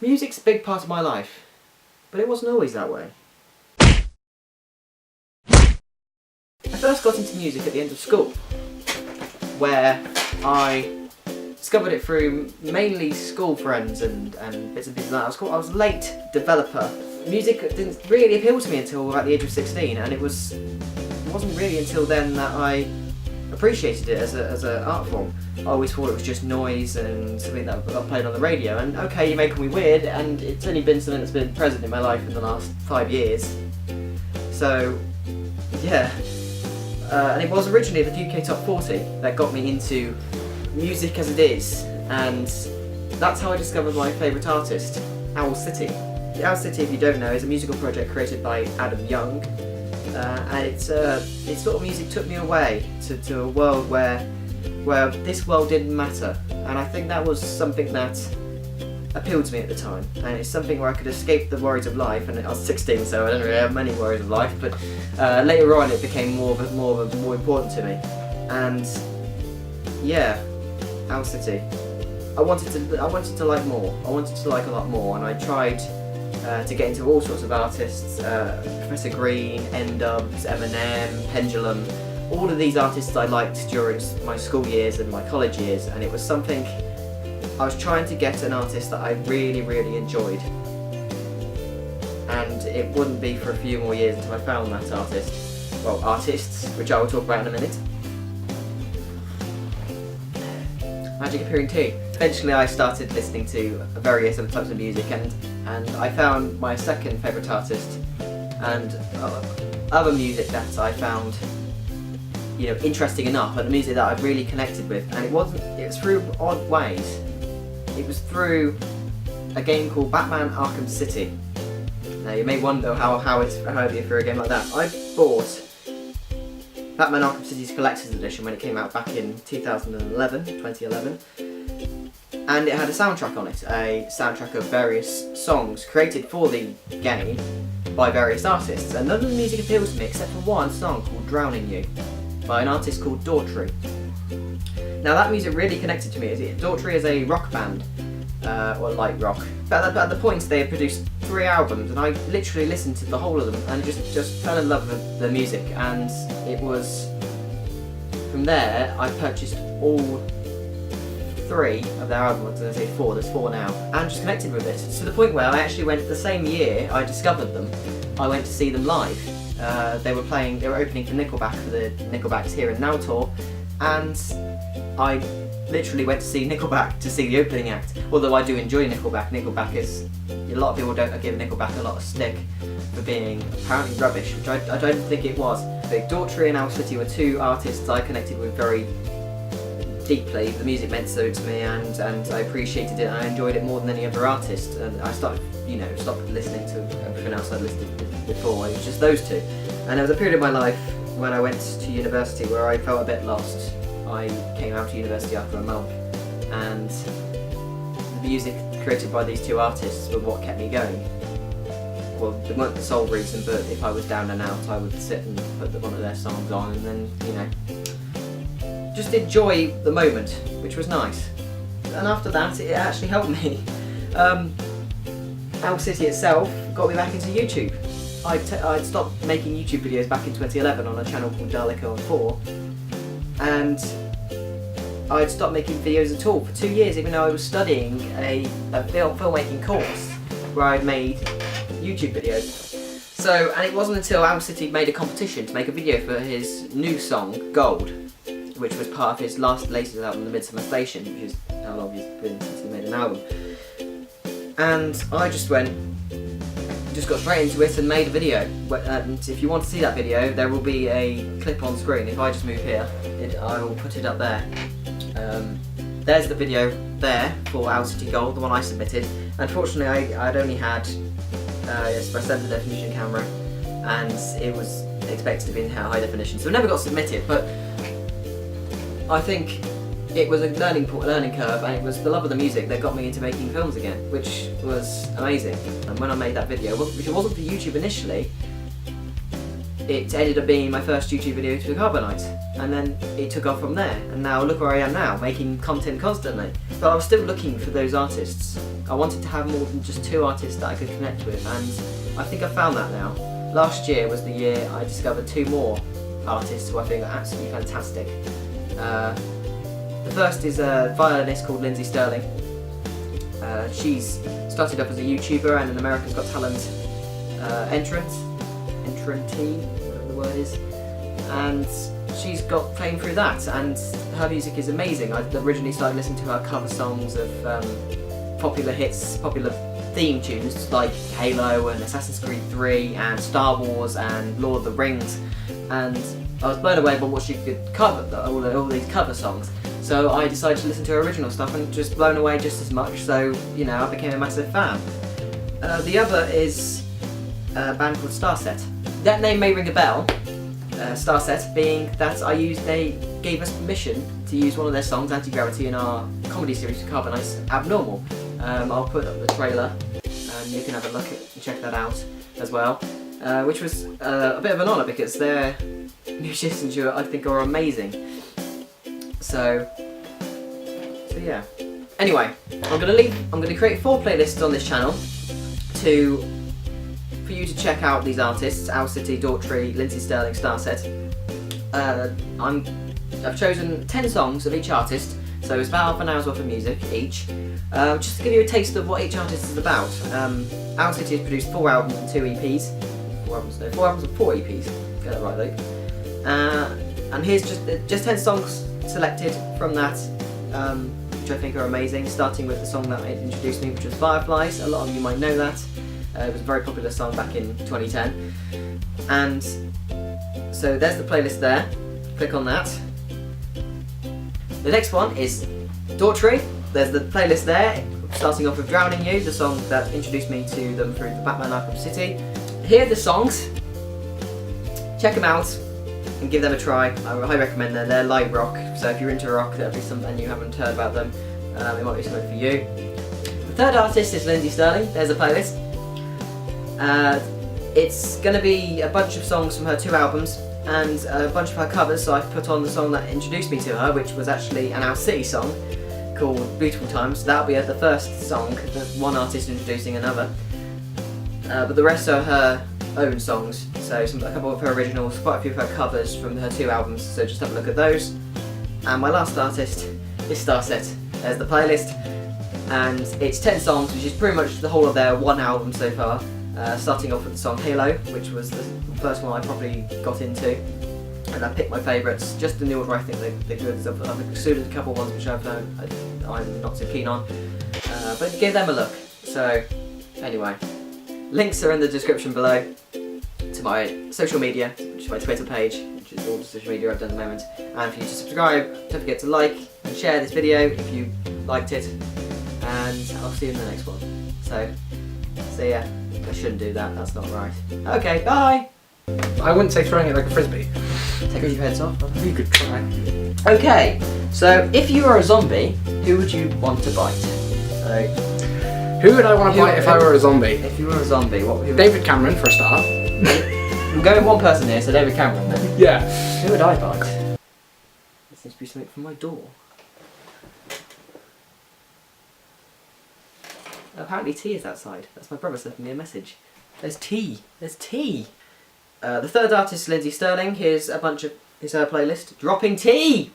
Music's a big part of my life, but it wasn't always that way. I first got into music at the end of school, where I discovered it through mainly school friends and bits and pieces like that. I was a late developer. Music didn't really appeal to me until about the age of 16, and it wasn't really until then that I appreciated it as an art form. I always thought it was just noise and something that I played on the radio, and okay, you're making me weird, and it's only been something that's been present in my life in the last 5 years. So, yeah. And it was originally the UK Top 40 that got me into music as it is, and that's how I discovered my favourite artist, Owl City. Owl City, if you don't know, is a musical project created by Adam Young, and it's sort of music took me away to a world where this world didn't matter, and I think that was something that appealed to me at the time, and it's something where I could escape the worries of life. And I was 16, so I don't really have many worries of life, but later on it became more important to me. And yeah, Owl City. I wanted to like more. I wanted to like a lot more, and I tried to get into all sorts of artists, Professor Green, N-Dubz, Eminem, Pendulum, all of these artists I liked during my school years and my college years, and it was something, I was trying to get an artist that I really, really enjoyed, and it wouldn't be for a few more years until I found that artist, well, artists, which I will talk about in a minute. Magic appearing too. Eventually I started listening to various other types of music, and I found my second favourite artist, and other music that I found, you know, interesting enough, and the music that I really connected with, and it was through odd ways. It was through a game called Batman Arkham City. Now you may wonder how it'd be for a game like that. I bought Batman Arkham City's Collector's Edition when it came out back in 2011, and it had a soundtrack on it, a soundtrack of various songs created for the game by various artists, and none of the music appealed to me except for one song called Drowning You by an artist called Daughtry. Now that music really connected to me. Daughtry is a rock band, or light rock, but at the point they had produced 3 albums, and I literally listened to the whole of them and just fell in love with the music, and it was from there I purchased all 3 of their albums. I was going to say 4, there's 4 now, and just connected with it to the point where I actually went, the same year I discovered them, I went to see them live. They were opening for Nickelback for the Nickelback's Here and Now tour, and I literally went to see Nickelback to see the opening act. Although I do enjoy Nickelback. Nickelback is, a lot of people don't give Nickelback a lot of stick for being apparently rubbish, which I don't think it was. But Daughtry and Owl City were 2 artists I connected with very deeply. The music meant so to me, and I appreciated it, and I enjoyed it more than any other artist, and I stopped listening to everything else I'd listened to before. It was just those 2. And there was a period of my life when I went to university where I felt a bit lost. I came out of university after a month, and the music created by these 2 artists were what kept me going. Well, they weren't the sole reason, but if I was down and out, I would sit and put one of their songs on, and then, you know, just enjoy the moment, which was nice. And after that, it actually helped me. Owl City itself got me back into YouTube. I'd stopped making YouTube videos back in 2011 on a channel called Daughtry, and I'd stopped making videos at all for 2 years, even though I was studying a filmmaking course where I'd made YouTube videos. So, and it wasn't until Owl City made a competition to make a video for his new song, Gold, which was part of his latest album, The Midsummer Station, which is how long he's been since he made an album. And I just got straight into it and made a video. And if you want to see that video, there will be a clip on screen. If I just move here, I will put it up there. There's the video there for Owl City Gold, the one I submitted. Unfortunately, I'd only had a center definition camera, and it was expected to be in high definition, so it never got submitted. But I think it was a learning curve, and it was the love of the music that got me into making films again, which was amazing. And when I made that video, which it wasn't for YouTube initially, it ended up being my first YouTube video to Carbonite, and then it took off from there, and now look where I am now, making content constantly. But I was still looking for those artists. I wanted to have more than just 2 artists that I could connect with, and I think I found that now. Last year was the year I discovered 2 more artists who I think are absolutely fantastic. The first is a violinist called Lindsay Sterling. She's started up as a YouTuber and an America's Got Talent entrantee, whatever the word is, and she's got fame through that, and her music is amazing. I originally started listening to her cover songs of popular hits, popular theme tunes like Halo and Assassin's Creed 3 and Star Wars and Lord of the Rings, and I was blown away by what she could cover, all these cover songs. So I decided to listen to her original stuff and just blown away just as much, so you know, I became a massive fan. The other is a band called Starset. That name may ring a bell, Starset being that they gave us permission to use one of their songs, Anti-Gravity, in our comedy series Carbonite's Abnormal. I'll put up the trailer and you can have a look and check that out as well, which was a bit of an honour because their musicians I think are amazing. So yeah. Anyway, I'm gonna create 4 playlists on this channel for you to check out these artists: Owl City, Daughtry, Lindsay Sterling, Starset. I've chosen 10 songs of each artist, so it's about half an hour's worth of music each, just to give you a taste of what each artist is about. Owl City has produced 4 albums and 2 EPs. 4 albums and 4 EPs. Get that right, Luke. And here's just 10 songs selected from that, which I think are amazing, starting with the song that introduced me, which was Fireflies. A lot of you might know that. It was a very popular song back in 2010. And so there's the playlist there. Click on that. The next one is Daughtry. There's the playlist there, starting off with Drowning You, the song that introduced me to them through the Batman Arkham City. Here are the songs. Check them out and give them a try. I highly recommend them. They're light rock, so if you're into rock, that'll be something you haven't heard about them. It might be something for you. The third artist is Lindsay Sterling. There's a playlist. It's going to be a bunch of songs from her 2 albums and a bunch of her covers, so I've put on the song that introduced me to her, which was actually an Owl City song called Beautiful Times. That'll be the first song, one artist introducing another. But the rest are her own songs, so a couple of her originals, quite a few of her covers from her 2 albums, so just have a look at those. And my last artist is Starset. There's the playlist, and it's 10 songs, which is pretty much the whole of their 1 album so far. Starting off with the song Halo, which was the first one I probably got into, and I picked my favourites just in the order I think they're good. I've excluded a couple of ones which I'm not so keen on, but give them a look. So anyway, links are in the description below to my social media, which is my Twitter page, which is all the social media I've done at the moment, and for you to subscribe. Don't forget to like and share this video if you liked it, and I'll see you in the next one. So yeah. I shouldn't do that, that's not right. Okay, bye! I wouldn't say throwing it like a frisbee. Take your heads off. You could try. Okay, so if you were a zombie, who would you want to bite? So, who would I want to bite if I were a zombie? If you were a zombie, David Cameron, for a start. I'm going 1 person here, so David Cameron then. Yeah. Who would I bite? There seems to be something from my door. Apparently tea is outside. That's my brother sending me a message. There's tea. There's tea. The third artist is Lindsay Sterling. Here's her playlist. Dropping Tea!